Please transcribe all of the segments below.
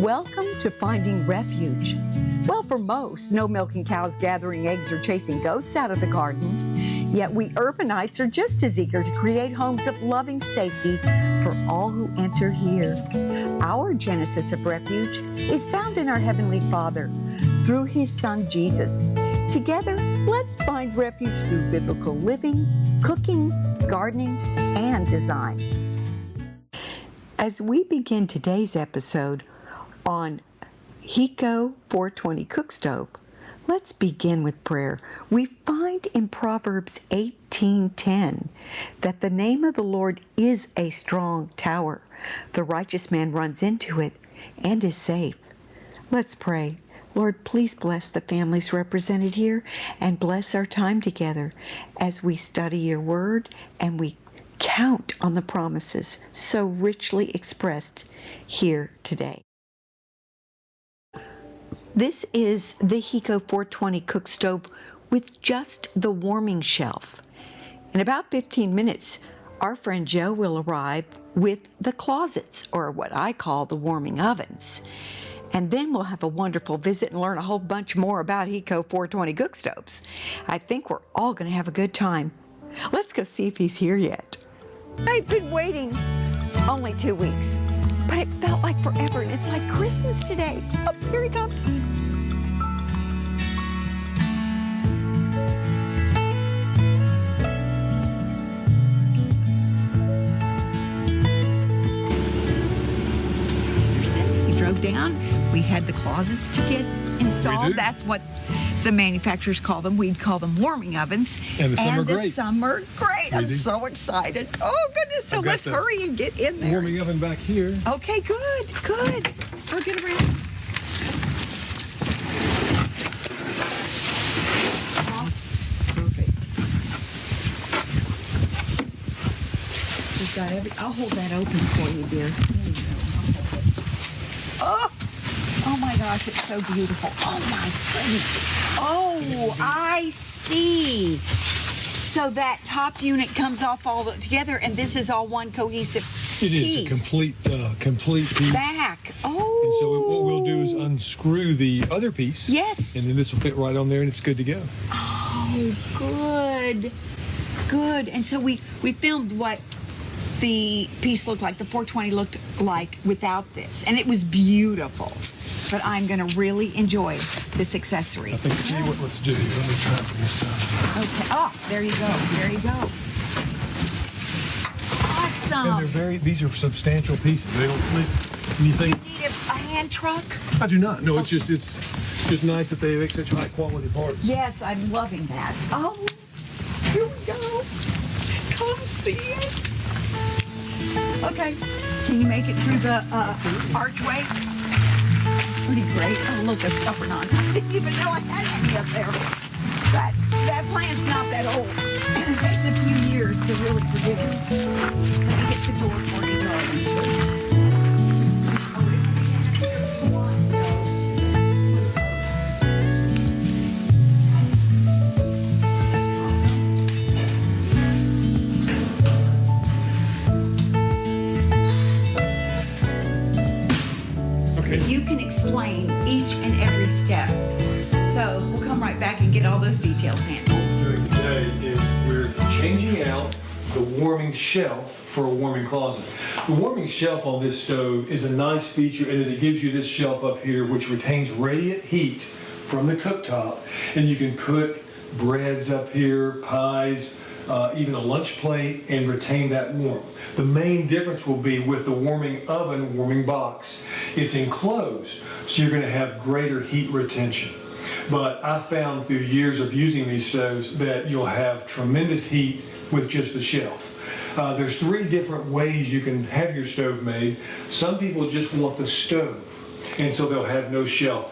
Welcome to Finding Refuge. Well, for most, no milking cows gathering eggs or chasing goats out of the garden. Yet we urbanites are just as eager to create homes of loving safety for all who enter here. Our genesis of refuge is found in our Heavenly Father through His Son, Jesus. Together, let's find refuge through biblical living, cooking, gardening, and design. As we begin today's episode on Heco 420 cook stove, let's begin with prayer. We find in Proverbs 18:10 that the name of the Lord is a strong tower. The righteous man runs into it and is safe. Let's pray. Lord, please bless the families represented here and bless our time together as we study your word and we count on the promises so richly expressed here today. This is the Heco 420 cook stove with just the warming shelf. In about 15 minutes, our friend Joe will arrive with the closets, or what I call the warming ovens. And then we'll have a wonderful visit and learn a whole bunch more about Heco 420 cook stoves. I think we're all going to have a good time. Let's go see if he's here yet. I've been waiting only 2 weeks, but it felt like forever, and it's like Christmas today. Oh, here he comes. Drove down. We had the closets to get installed. That's what the manufacturers call them. We'd call them warming ovens. And some are great. I'm so excited. Oh, goodness. So let's hurry and get in there. Warming oven back here. Okay, good. We'll get around. Perfect. We've got I'll hold that open for you, dear. Oh my gosh, it's so beautiful. Oh my goodness. Oh, I see. So that top unit comes off all together, and this is all one cohesive piece. It is a complete piece. Back. Oh. And so what we'll do is unscrew the other piece. Yes. And then this will fit right on there, and it's good to go. Oh, good. And so we filmed what the piece looked like, the 420 looked like without this, and it was beautiful. But I'm going to really enjoy this accessory. I think, tell you what, let's do. Let me try it from this side. Okay. Oh, there you go. Awesome. And these are substantial pieces. They don't flip anything. You need a hand truck? I do not. No, it's just nice that they make such high quality parts. Yes, I'm loving that. Oh, here we go. Come see it. Okay. Can you make it through the archway? Pretty great. Oh, look, there's stubborn on. I didn't even know I had any up there. That plant's not that old. It takes a few years to really produce. Let me get the door for you, darling. You can explain each and every step. So we'll come right back and get all those details handled. What we're doing today is we're changing out the warming shelf for a warming closet. The warming shelf on this stove is a nice feature in that it gives you this shelf up here which retains radiant heat from the cooktop, and you can put breads up here, pies, even a lunch plate, and retain that warmth. The main difference will be with the warming oven, warming box. It's enclosed, so you're going to have greater heat retention. But I found through years of using these stoves that you'll have tremendous heat with just the shelf. There's 3 different ways you can have your stove made. Some people just want the stove, and so they'll have no shelf.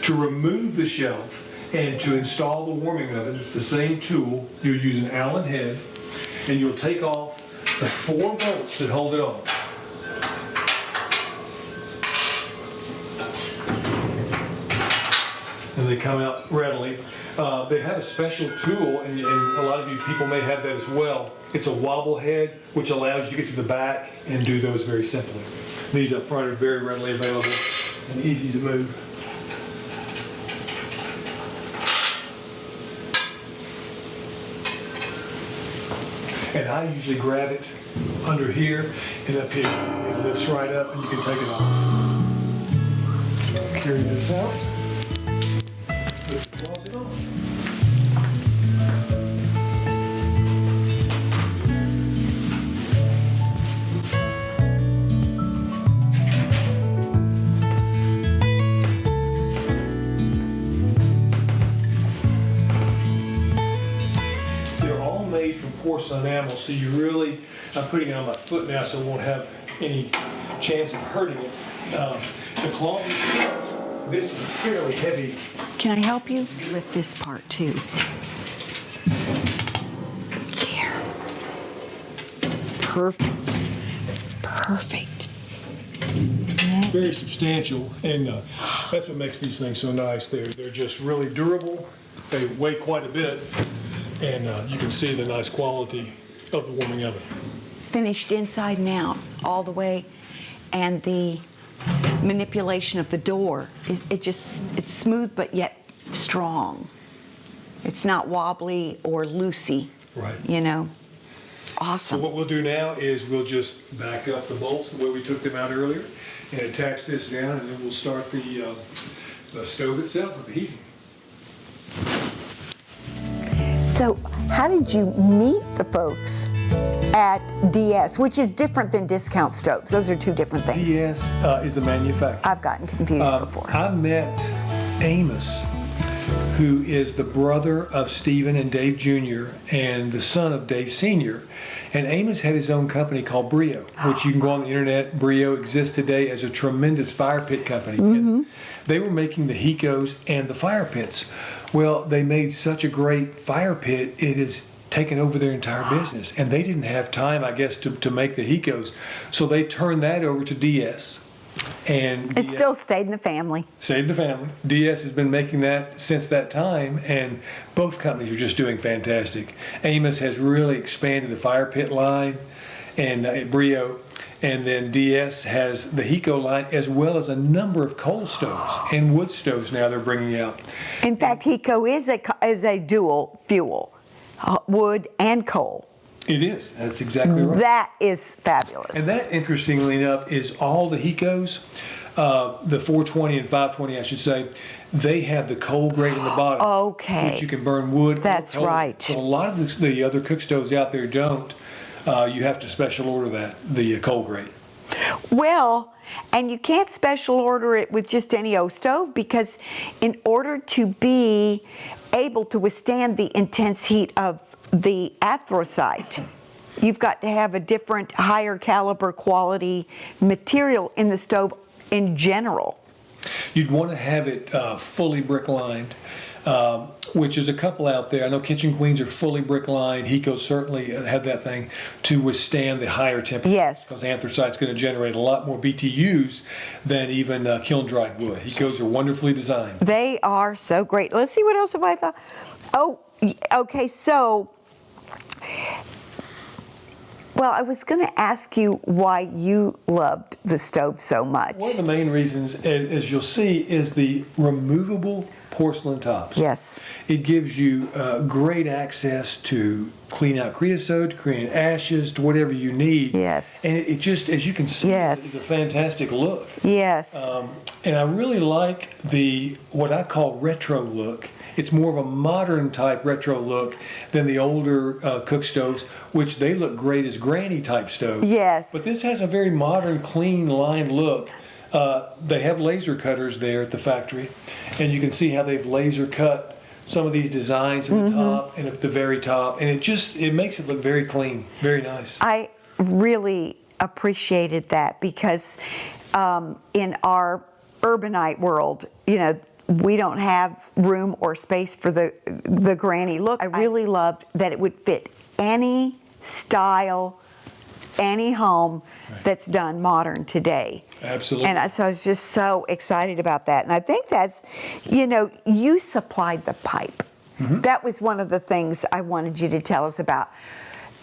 To remove the shelf and to install the warming oven, it's the same tool. You'll use an Allen head, and you'll take off the 4 bolts that hold it on. And they come out readily. They have a special tool, and a lot of you people may have that as well. It's a wobble head, which allows you to get to the back and do those very simply. These up front are very readily available and easy to move. And I usually grab it under here and up here. It lifts right up and you can take it off. Carry this out. Lift the closet on. From porcelain enamel, so you really, I'm putting it on my foot now so it won't have any chance of hurting it. The cloth itself, this is fairly heavy. Can I help you? Lift this part too. There. Perfect. Perfect. Very substantial, and that's what makes these things so nice. They're just really durable. They weigh quite a bit. And you can see the nice quality of the warming oven. Finished inside and out, all the way, and the manipulation of the door, it's smooth but yet strong. It's not wobbly or loosey, right? You know, So awesome. what we'll do now is we'll just back up the bolts the way we took them out earlier and attach this down, and then we'll start the stove itself with the heating. So how did you meet the folks at DS, which is different than discount stoves? Those are two different things. DS is the manufacturer. I've gotten confused before. I met Amos, who is the brother of Stephen and Dave Jr. and the son of Dave Sr. And Amos had his own company called Brio, which you can go on the internet. Brio exists today as a tremendous fire pit company. And they were making the Hecos and the fire pits. Well, they made such a great fire pit, it has taken over their entire business. And they didn't have time, I guess, to make the Hecos. So they turned that over to DS. And It still stayed in the family. Stayed in the family. DS has been making that since that time, and both companies are just doing fantastic. Amos has really expanded the fire pit line and at Brio. And then DS has the Heco line, as well as a number of coal stoves and wood stoves now they're bringing out. In fact, Heco is a dual fuel, wood and coal. It is. That's exactly right. That is fabulous. And that, interestingly enough, is all the Hecos, the 420 and 520, I should say, they have the coal grate in the bottom. Okay. Which you can burn wood. That's right. So a lot of the other cook stoves out there don't. You have to special order that, the coal grate. Well, and you can't special order it with just any old stove, because in order to be able to withstand the intense heat of the anthracite, you've got to have a different, higher caliber quality material in the stove in general. You'd want to have it fully brick lined, which is a couple out there. I know Kitchen Queens are fully brick lined. Heco certainly have that thing to withstand the higher temperature. Yes. Because anthracite's going to generate a lot more BTUs than even kiln dried wood. Hecos are wonderfully designed. They are so great. Let's see, what else have I thought? Oh, okay, so, well, I was going to ask you why you loved the stove so much. One of the main reasons, as you'll see, is the removable porcelain tops. Yes. It gives you great access to clean out creosote, to clean ashes, to whatever you need. Yes. And it just, as you can see, Yes. it's a fantastic look. Yes. And I really like what I call retro look. It's more of a modern type retro look than the older cook stoves, which they look great as granny type stoves. Yes. But this has a very modern, clean line look. They have laser cutters there at the factory, and you can see how they've laser cut some of these designs at the top and at the very top, and it makes it look very clean, very nice. I really appreciated that, because in our urbanite world, you know, we don't have room or space for the granny look. I really loved that it would fit any style, any home that's done modern today. Absolutely. And so I was just so excited about that. And I think that's, you know, you supplied the pipe. That was one of the things I wanted you to tell us about.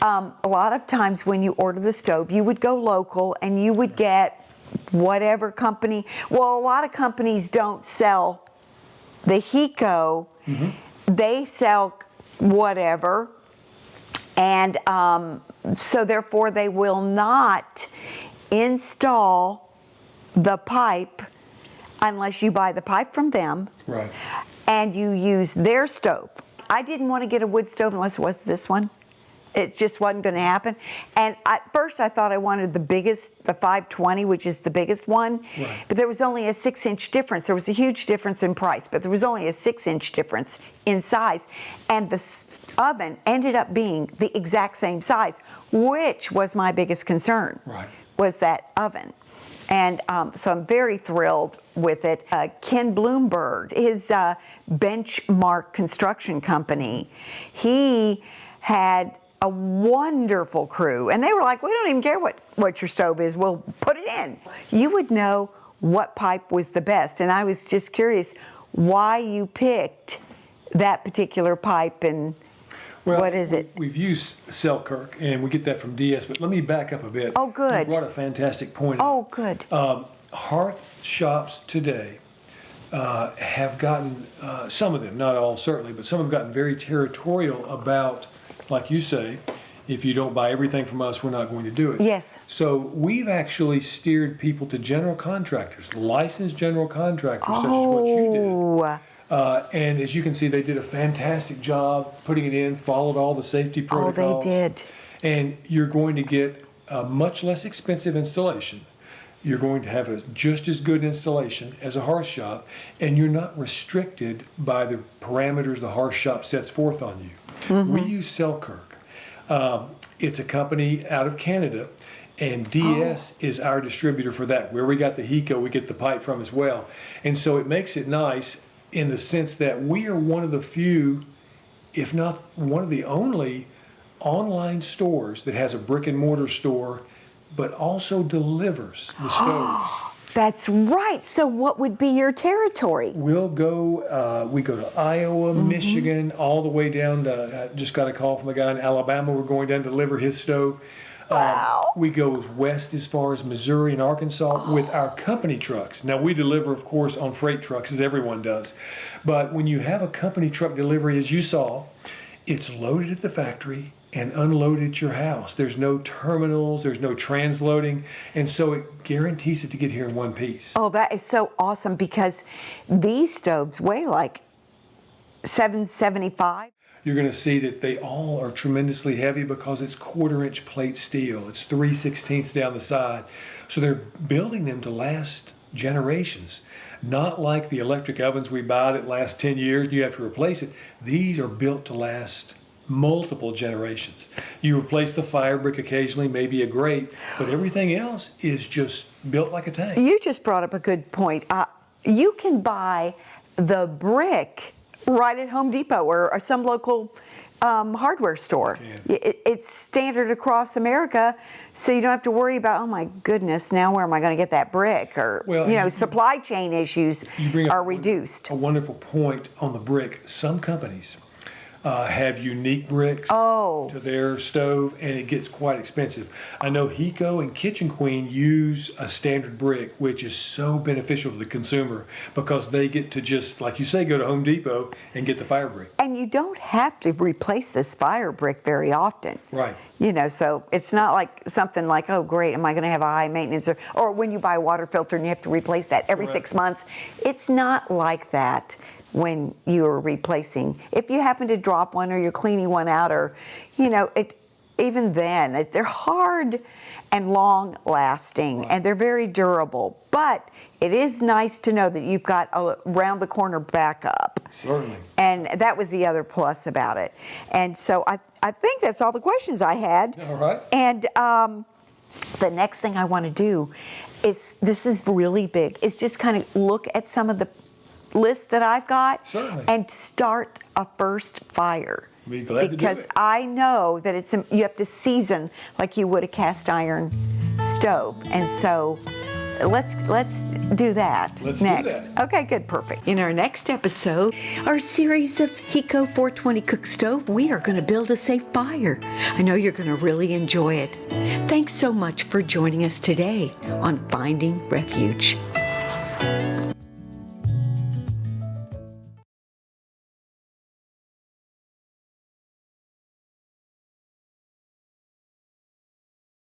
A lot of times when you order the stove, you would go local and you would get whatever company. Well, a lot of companies don't sell the Heco. They sell whatever. And so therefore they will not install the pipe unless you buy the pipe from them. Right. And you use their stove. I didn't want to get a wood stove unless it was this one. It just wasn't going to happen. And at first I thought I wanted the biggest, the 520, which is the biggest one. Right. But there was only a 6-inch difference. There was a huge difference in price, but there was only a 6-inch difference in size. And the oven ended up being the exact same size, which was my biggest concern. Right. Was that oven. And so I'm very thrilled with it. Ken Bloomberg, his Benchmark Construction Company, he had a wonderful crew. And they were like, we don't even care what your stove is, we'll put it in. You would know what pipe was the best. And I was just curious why you picked that particular pipe and what is it? We've used Selkirk, and we get that from DS, but let me back up a bit. Oh, good. You brought a fantastic point. Oh, good. Hearth shops today have gotten, some of them, not all certainly, but some have gotten very territorial about, like you say, if you don't buy everything from us, we're not going to do it. Yes. So we've actually steered people to general contractors, licensed general contractors, such as what you did. And as you can see, they did a fantastic job putting it in, followed all the safety protocols. Oh, they did. And you're going to get a much less expensive installation. You're going to have a just as good installation as a hearth shop, and you're not restricted by the parameters the hearth shop sets forth on you. We use Selkirk. It's a company out of Canada, and DS is our distributor for that. Where we got the Heco, we get the pipe from as well. And so it makes it nice in the sense that we are one of the few, if not one of the only, online stores that has a brick and mortar store, but also delivers the stoves. That's right. So what would be your territory? We'll go, we go to Iowa, Michigan, all the way down to, I just got a call from a guy in Alabama. We're going down to deliver his stove. Wow. We go west as far as Missouri and Arkansas with our company trucks. Now we deliver, of course, on freight trucks, as everyone does. But when you have a company truck delivery, as you saw, it's loaded at the factory and unloaded at your house. There's no terminals, there's no transloading, and so it guarantees it to get here in one piece. Oh, that is so awesome, because these stoves weigh like 775. You're going to see that they all are tremendously heavy because it's 1/4-inch plate steel. It's 3/16 down the side. So they're building them to last generations. Not like the electric ovens we buy that last 10 years and you have to replace it. These are built to last multiple generations. You replace the fire brick occasionally, maybe a grate, but everything else is just built like a tank. You just brought up a good point. You can buy the brick right at Home Depot or some local hardware store. It's standard across America, so you don't have to worry about, oh my goodness, now where am I going to get that brick? Or, supply chain issues are reduced. A wonderful point on the brick. Some companies have unique bricks to their stove, and it gets quite expensive. I know Heco and Kitchen Queen use a standard brick, which is so beneficial to the consumer because they get to just, like you say, go to Home Depot and get the fire brick. And you don't have to replace this fire brick very often. Right. So it's not like something like, oh great, am I going to have a high maintenance, or when you buy a water filter and you have to replace that every 6 months. It's not like that when you're replacing. If you happen to drop one or you're cleaning one out, or even then, they're hard and long lasting, and they're very durable. But it is nice to know that you've got a round the corner backup. Certainly. And that was the other plus about it. And so I think that's all the questions I had. All right. And the next thing I want to do is, this is really big, is just kind of look at some of the lists that I've got. Certainly. And start a first fire. Be glad to do because it. I know that you have to season like you would a cast iron stove. And so let's do that Let's do next. that. Okay, good, perfect. In our next episode, our series of Heco 420 cook stove, we are going to build a safe fire. I know you're going to really enjoy it. Thanks so much for joining us today on Finding Refuge.